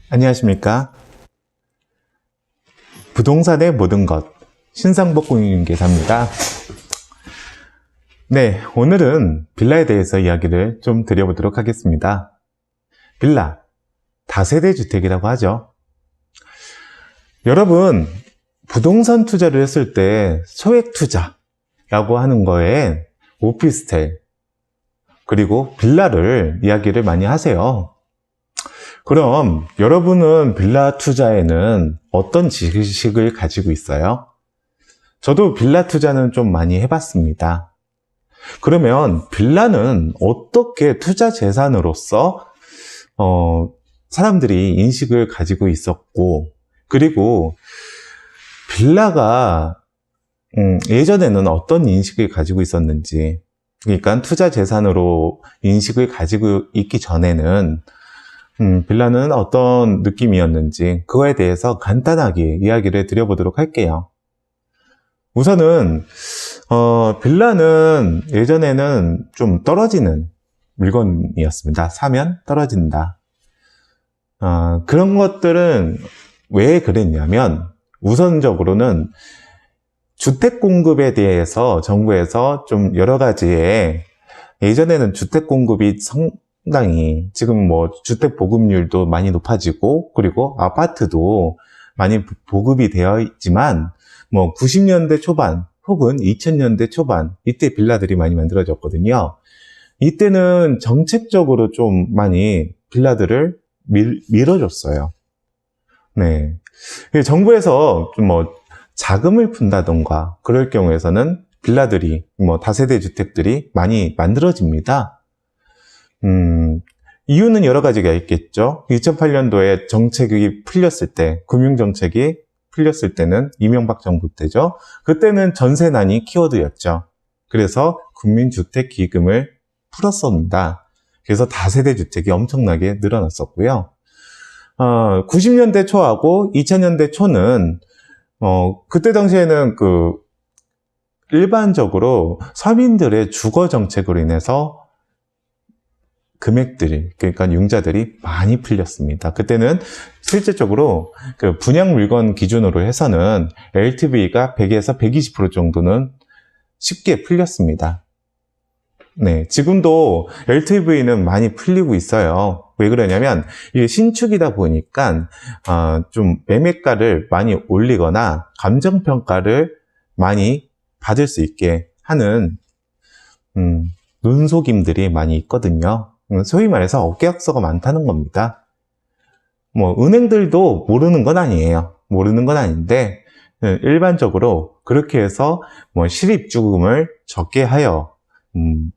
안녕하십니까? 부동산의 모든 것, 신상복공인계사입니다. 네, 오늘은 빌라에 대해서 이야기를 좀 드려보도록 하겠습니다. 빌라, 다세대 주택이라고 하죠. 여러분, 부동산 투자를 했을 때 소액 투자라고 하는 거에 오피스텔, 그리고 빌라를 이야기를 많이 하세요. 그럼 여러분은 빌라 투자에는 어떤 지식을 가지고 있어요? 저도 빌라 투자는 좀 많이 해봤습니다. 그러면 빌라는 어떻게 투자 재산으로서 사람들이 인식을 가지고 있었고, 그리고 빌라가 예전에는 어떤 인식을 가지고 있었는지, 그러니까 투자 재산으로 인식을 가지고 있기 전에는 빌라는 어떤 느낌이었는지 그거에 대해서 간단하게 이야기를 드려보도록 할게요. 우선은 빌라는 예전에는 좀 떨어지는 물건이었습니다. 사면 떨어진다. 그런 것들은 왜 그랬냐면 우선적으로는 주택 공급에 대해서 정부에서 좀 여러 가지의 예전에는 주택 공급이 상당히 지금 뭐 주택 보급률도 많이 높아지고 그리고 아파트도 많이 보급이 되어 있지만 뭐 90년대 초반 혹은 2000년대 초반 이때 빌라들이 많이 만들어졌거든요. 이때는 정책적으로 좀 많이 빌라들을 밀어줬어요. 네, 정부에서 좀 뭐 자금을 푼다던가 그럴 경우에서는 빌라들이 뭐 다세대 주택들이 많이 만들어집니다. 이유는 여러 가지가 있겠죠. 2008년도에 정책이 풀렸을 때, 금융정책이 풀렸을 때는 이명박 정부 때죠. 그때는 전세난이 키워드였죠. 그래서 국민주택기금을 풀었습니다. 그래서 다세대 주택이 엄청나게 늘어났었고요. 90년대 초하고 2000년대 초는 그때 당시에는 일반적으로 서민들의 주거 정책으로 인해서 금액들이, 그러니까 융자들이 많이 풀렸습니다. 그때는 실질적으로 분양 물건 기준으로 해서는 LTV가 100에서 120% 정도는 쉽게 풀렸습니다. 네, 지금도 LTV는 많이 풀리고 있어요. 왜 그러냐면 이게 신축이다 보니까 좀 매매가를 많이 올리거나 감정평가를 많이 받을 수 있게 하는 눈속임들이 많이 있거든요. 소위 말해서 어깨약서가 많다는 겁니다. 뭐 은행들도 모르는 건 아니에요. 모르는 건 아닌데 일반적으로 그렇게 해서 뭐 실입주금을 적게 하여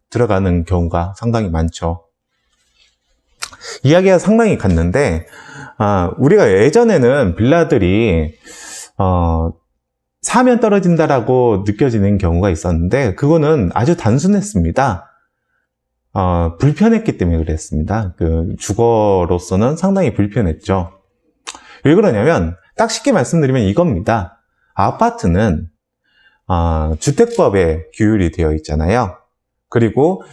들어가는 경우가 상당히 많죠. 이야기가 상당히 갔는데 우리가 예전에는 빌라들이 사면 떨어진다라고 느껴지는 경우가 있었는데 그거는 아주 단순했습니다. 불편했기 때문에 그랬습니다. 주거로서는 상당히 불편했죠. 왜 그러냐면 딱 쉽게 말씀드리면 이겁니다. 아파트는 주택법에 규율이 되어 있잖아요. 그리고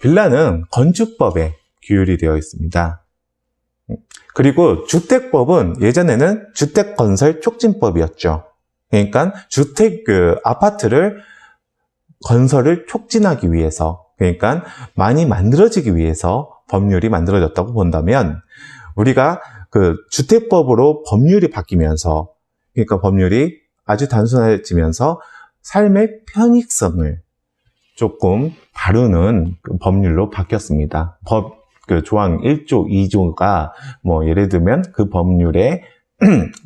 빌라는 건축법에 규율이 되어 있습니다. 그리고 주택법은 예전에는 주택건설촉진법이었죠. 그러니까 아파트를 건설을 촉진하기 위해서, 그러니까 많이 만들어지기 위해서 법률이 만들어졌다고 본다면 우리가 주택법으로 법률이 바뀌면서, 그러니까 법률이 아주 단순해지면서 삶의 편익성을 조금 다루는 법률로 바뀌었습니다. 조항 1조, 2조가 뭐 예를 들면 그 법률의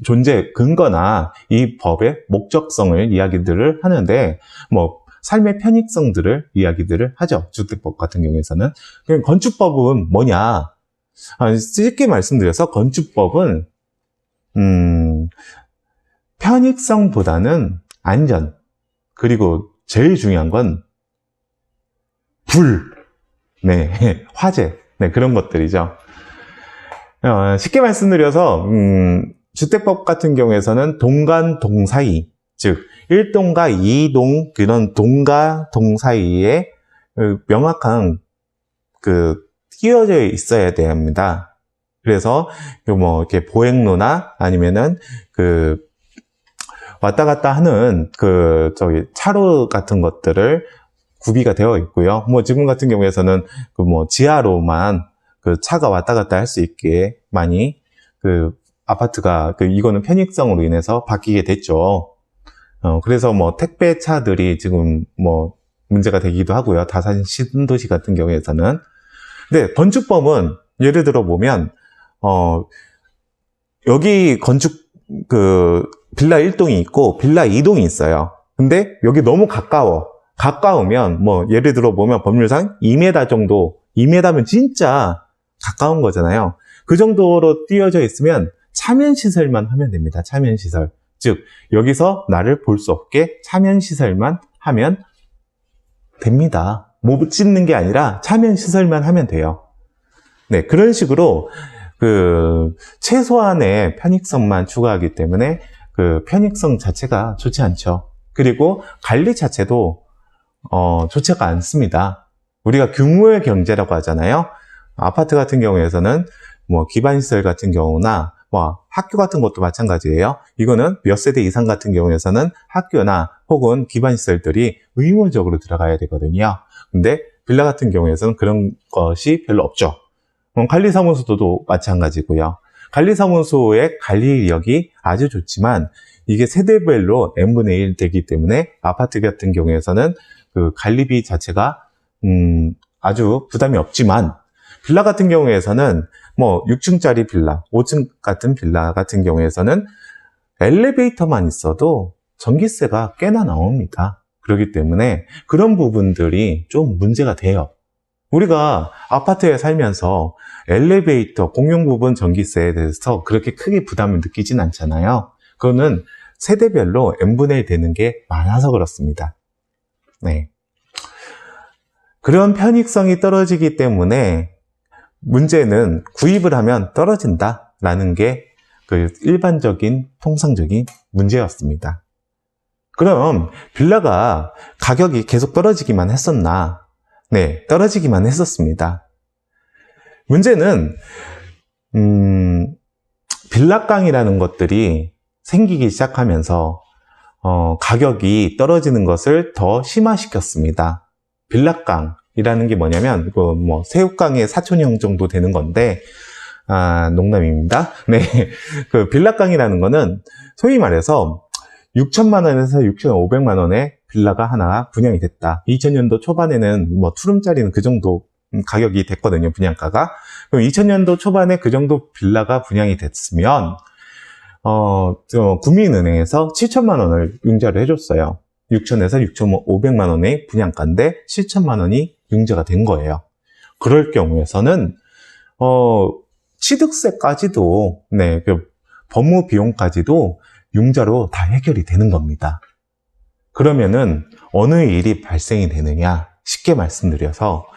존재 근거나 이 법의 목적성을 이야기들을 하는데 뭐 삶의 편익성들을 이야기들을 하죠. 주택법 같은 경우에서는. 그럼 건축법은 뭐냐? 쉽게 말씀드려서 건축법은 편익성보다는 안전, 그리고 제일 중요한 건 네, 화재, 네, 그런 것들이죠. 쉽게 말씀드려서 주택법 같은 경우에서는 동간 동 사이, 즉 1동과 2동 그런 동과 동 사이에 명확한 띄어져 있어야 됩니다. 그래서 뭐 이렇게 보행로나 아니면은 그 왔다 갔다 하는 그 차로 같은 것들을 구비가 되어 있고요. 뭐 지금 같은 경우에서는 그 뭐 지하로만 그 차가 왔다 갔다 할 수 있게 많이 그 아파트가 이거는 편익성으로 인해서 바뀌게 됐죠. 그래서 뭐 택배차들이 지금 뭐 문제가 되기도 하고요. 다산 신도시 같은 경우에서는. 근데 건축법은 예를 들어 보면 여기 건축 그 빌라 1동이 있고 빌라 2동이 있어요. 근데 여기 너무 가까우면 뭐 예를 들어 보면 법률상 2m 정도, 2m면 진짜 가까운 거잖아요. 그 정도로 띄어져 있으면 차면시설만 하면 됩니다. 차면시설. 즉 여기서 나를 볼 수 없게 차면시설만 하면 됩니다. 못 짓는 게 아니라 차면시설만 하면 돼요. 네, 그런 식으로 그 최소한의 편익성만 추가하기 때문에 그 편익성 자체가 좋지 않죠. 그리고 관리 자체도 좋지가 않습니다. 우리가 규모의 경제라고 하잖아요. 아파트 같은 경우에서는 뭐 기반시설 같은 경우나 뭐 학교 같은 것도 마찬가지예요. 이거는 몇 세대 이상 같은 경우에서는 학교나 혹은 기반시설들이 의무적으로 들어가야 되거든요. 근데 빌라 같은 경우에서는 그런 것이 별로 없죠. 관리사무소도 마찬가지고요. 관리사무소의 관리력이 아주 좋지만 이게 세대별로 n분의 1 되기 때문에 아파트 같은 경우에서는 그 관리비 자체가 아주 부담이 없지만 빌라 같은 경우에서는 뭐 6층짜리 빌라, 5층 같은 빌라 같은 경우에서는 엘리베이터만 있어도 전기세가 꽤나 나옵니다. 그렇기 때문에 그런 부분들이 좀 문제가 돼요. 우리가 아파트에 살면서 엘리베이터, 공용 부분 전기세에 대해서 그렇게 크게 부담을 느끼진 않잖아요. 그거는 세대별로 n분의 1 되는 게 많아서 그렇습니다. 네. 그런 편익성이 떨어지기 때문에 문제는 구입을 하면 떨어진다라는 게 그 일반적인 통상적인 문제였습니다. 그럼 빌라가 가격이 계속 떨어지기만 했었나? 네, 떨어지기만 했었습니다. 문제는 빌라깡이라는 것들이 생기기 시작하면서 가격이 떨어지는 것을 더 심화시켰습니다. 빌라깡이라는 게 뭐냐면 뭐 새우깡의 사촌형 정도 되는 건데 농담입니다. 네, 그 빌라깡이라는 거는 소위 말해서 6천만 원에서 6,500만 원의 빌라가 하나 분양이 됐다. 2000년도 초반에는 뭐 투룸짜리는 그 정도 가격이 됐거든요, 분양가가. 그럼 2000년도 초반에 그 정도 빌라가 분양이 됐으면 국민은행에서 7천만 원을 융자를 해줬어요. 6천에서 6,500만 원의 분양가인데 7천만 원이 융자가 된 거예요. 그럴 경우에서는 취득세까지도, 네, 그 법무 비용까지도 융자로 다 해결이 되는 겁니다. 그러면은 어느 일이 발생이 되느냐? 쉽게 말씀드려서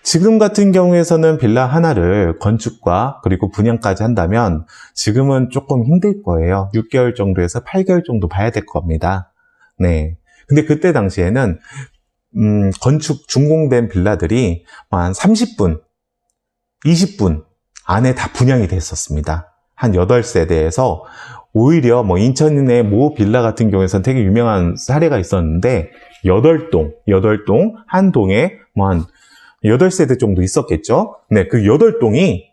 지금 같은 경우에서는 빌라 하나를 건축과 그리고 분양까지 한다면 지금은 조금 힘들 거예요. 6개월 정도에서 8개월 정도 봐야 될 겁니다. 네. 근데 그때 당시에는 건축 준공된 빌라들이 한 30분, 20분 안에 다 분양이 됐었습니다. 한 8세대에서 오히려 뭐 인천의 모 빌라 같은 경우에서는 되게 유명한 사례가 있었는데 8동 한 동에 뭐 한 8세대 정도 있었겠죠. 네, 그 8동이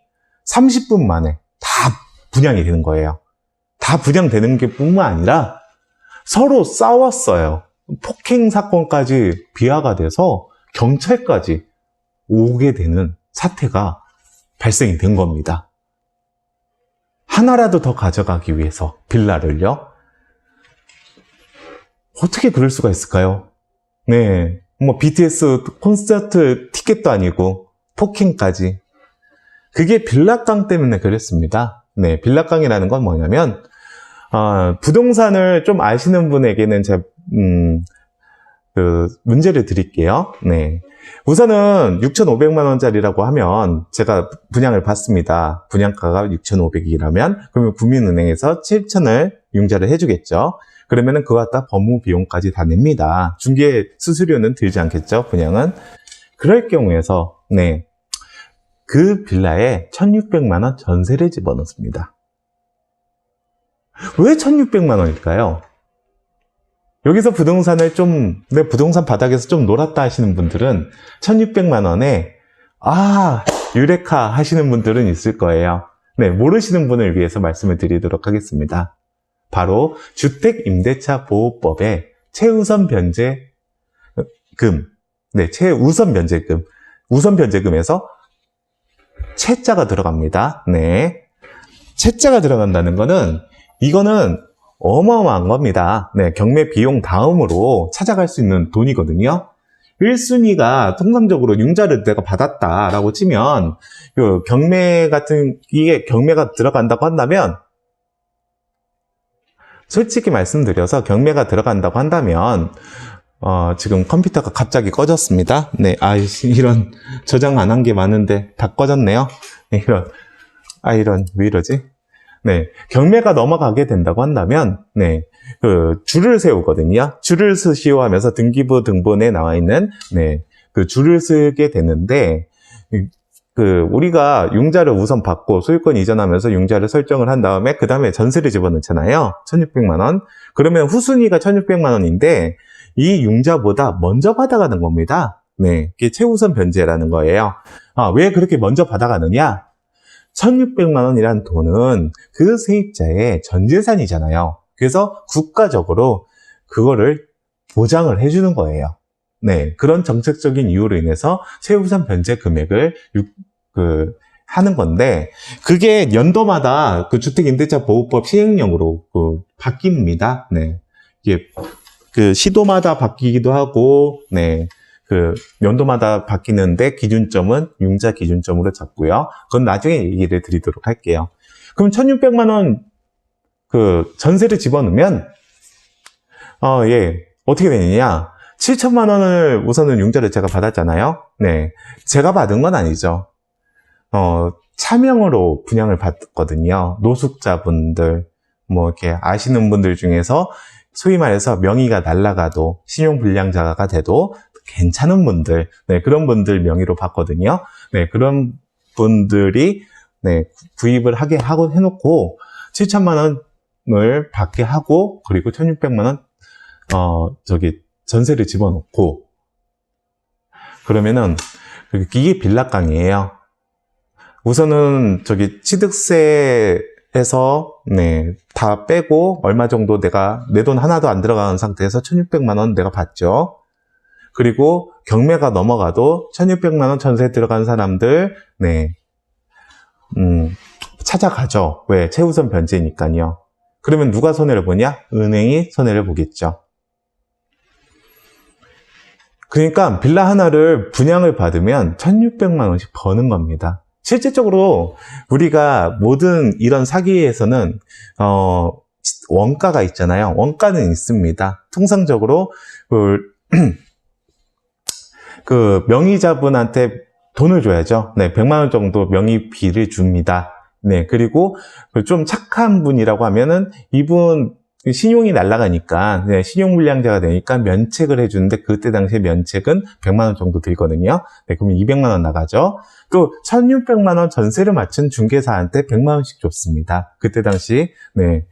30분 만에 다 분양이 되는 거예요. 다 분양되는 게 뿐만 아니라 서로 싸웠어요. 폭행 사건까지 비화가 돼서 경찰까지 오게 되는 사태가 발생이 된 겁니다. 하나라도 더 가져가기 위해서 빌라를요. 어떻게 그럴 수가 있을까요? 네, 뭐 BTS 콘서트 티켓도 아니고 폭행까지. 그게 빌라깡 때문에 그랬습니다. 네, 빌라깡이라는 건 뭐냐면 부동산을 좀 아시는 분에게는 제가 그 문제를 드릴게요. 네. 우선은 6,500만 원짜리라고 하면 제가 분양을 받습니다. 분양가가 6,500이라면 그러면 국민은행에서 7,000을 융자를 해주겠죠. 그러면은 그와 다 법무 비용까지 다 냅니다. 중개 수수료는 들지 않겠죠, 분양은. 그럴 경우에서 네, 그 빌라에 1,600만 원 전세를 집어넣습니다. 왜 1,600만 원일까요? 여기서 부동산을 내 부동산 바닥에서 좀 놀았다 하시는 분들은 1,600만 원에 유레카 하시는 분들은 있을 거예요. 네, 모르시는 분을 위해서 말씀을 드리도록 하겠습니다. 바로 주택임대차 보호법의 최우선 변제금, 최우선 변제금, 우선 변제금에서 채자가 들어갑니다. 네, 채자가 들어간다는 거는 이거는 어마어마한 겁니다. 네, 경매 비용 다음으로 찾아갈 수 있는 돈이거든요. 1순위가 통상적으로 융자를 내가 받았다라고 치면, 경매가 들어간다고 한다면, 솔직히 말씀드려서 경매가 들어간다고 한다면, 지금 컴퓨터가 갑자기 꺼졌습니다. 네, 이런 저장 안 한 게 많은데 다 꺼졌네요. 네, 왜 이러지? 네, 경매가 넘어가게 된다고 한다면, 네, 줄을 세우거든요. 줄을 쓰시오 하면서 등기부 등본에 나와 있는, 네, 줄을 쓰게 되는데, 우리가 융자를 우선 받고 소유권 이전하면서 융자를 설정을 한 다음에, 그 다음에 전세를 집어넣잖아요. 1,600만 원. 그러면 후순위가 1,600만 원인데, 이 융자보다 먼저 받아가는 겁니다. 네, 그게 최우선 변제라는 거예요. 왜 그렇게 먼저 받아가느냐? 1,600만 원이란 돈은 그 세입자의 전 재산이잖아요. 그래서 국가적으로 그거를 보장을 해주는 거예요. 네, 그런 정책적인 이유로 인해서 최우선 변제 금액을 하는 건데, 그게 연도마다 주택임대차 보호법 시행령으로 바뀝니다. 네, 이게 시도마다 바뀌기도 하고, 네. 연도마다 바뀌는데 기준점은 융자 기준점으로 잡고요. 그건 나중에 얘기를 드리도록 할게요. 그럼 1,600만 원 전세를 집어넣으면 어떻게 되느냐? 7천만 원을 우선은 융자를 제가 받았잖아요. 네, 제가 받은 건 아니죠. 차명으로 분양을 받거든요. 노숙자분들, 이렇게 아시는 분들 중에서 소위 말해서 명의가 날아가도 신용불량자가 돼도 괜찮은 분들, 네, 그런 분들 명의로 받거든요. 네, 그런 분들이, 네, 구입을 하게 하고 해놓고, 7천만 원을 받게 하고, 그리고 1,600만 원, 전세를 집어넣고, 그러면은, 이게 빌라깡이에요. 우선은, 취득세에서, 네, 다 빼고, 얼마 정도 내 돈 하나도 안 들어가는 상태에서 1,600만 원 내가 받죠. 그리고 경매가 넘어가도 1,600만 원 전세 들어간 사람들, 네, 찾아가죠. 왜? 최우선 변제니까요. 그러면 누가 손해를 보냐? 은행이 손해를 보겠죠. 그러니까 빌라 하나를 분양을 받으면 1,600만 원씩 버는 겁니다. 실질적으로 우리가 모든 이런 사기에서는 원가가 있잖아요. 원가는 있습니다. 통상적으로 명의자분한테 돈을 줘야죠. 네, 100만 원 정도 명의비를 줍니다. 네, 그리고 좀 착한 분이라고 하면은 이분 신용이 날아가니까, 네, 신용불량자가 되니까 면책을 해주는데, 그때 당시에 면책은 100만 원 정도 들거든요. 네, 그러면 200만 원 나가죠. 또 1,600만 원 전세를 맞춘 중개사한테 100만 원씩 줬습니다. 그때 당시. 네,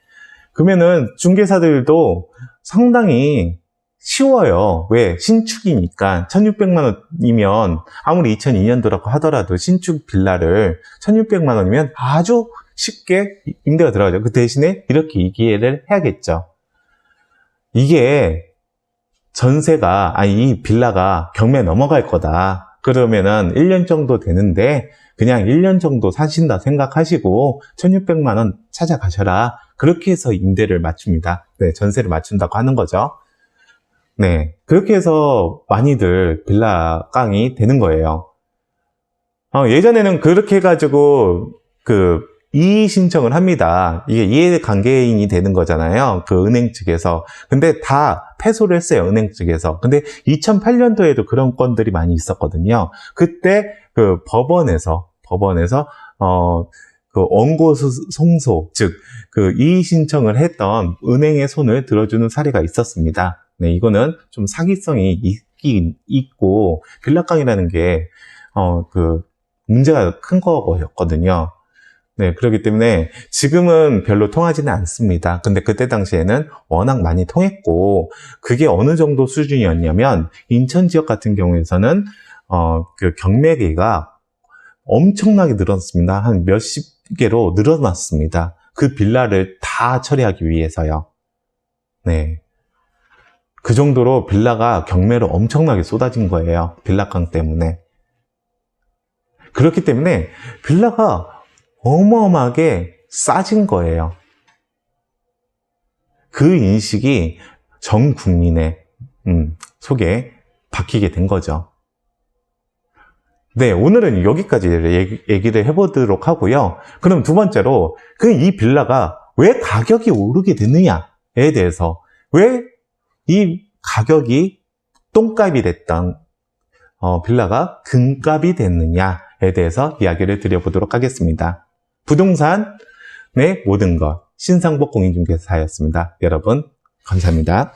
그러면은 중개사들도 상당히 쉬워요. 왜? 신축이니까. 1,600만 원이면 아무리 2002년도라고 하더라도 신축 빌라를 1,600만 원이면 아주 쉽게 임대가 들어가죠. 그 대신에 이렇게 이해를 해야겠죠. 이게 이 빌라가 경매 넘어갈 거다. 그러면은 1년 정도 되는데 그냥 1년 정도 사신다 생각하시고 1,600만 원 찾아가셔라. 그렇게 해서 임대를 맞춥니다. 네, 전세를 맞춘다고 하는 거죠. 네, 그렇게 해서 많이들 빌라 깡이 되는 거예요. 예전에는 그렇게 해가지고 이의 신청을 합니다. 이게 이해관계인이 되는 거잖아요. 은행 측에서. 근데 다 패소를 했어요. 은행 측에서. 근데 2008년도에도 그런 건들이 많이 있었거든요. 그때 법원에서 원고 송소, 즉 이의 신청을 했던 은행의 손을 들어주는 사례가 있었습니다. 네, 이거는 좀 사기성이 있고 빌라깡이라는 게 문제가 큰 거였거든요. 네, 그렇기 때문에 지금은 별로 통하지는 않습니다. 근데 그때 당시에는 워낙 많이 통했고, 그게 어느 정도 수준이었냐면, 인천 지역 같은 경우에서는, 그 경매계가 엄청나게 늘었습니다. 한 몇십 개로 늘어났습니다. 그 빌라를 다 처리하기 위해서요. 네. 그 정도로 빌라가 경매로 엄청나게 쏟아진 거예요. 빌라강 때문에. 그렇기 때문에 빌라가 어마어마하게 싸진 거예요. 그 인식이 전 국민의 속에 박히게 된 거죠. 네, 오늘은 여기까지 얘기를 해보도록 하고요. 그럼 두 번째로 이 빌라가 왜 가격이 오르게 됐느냐에 대해서, 왜 이 가격이 똥값이 됐던 빌라가 금값이 됐느냐에 대해서 이야기를 드려보도록 하겠습니다. 부동산의 모든 것, 신상복 공인중개사였습니다. 여러분 감사합니다.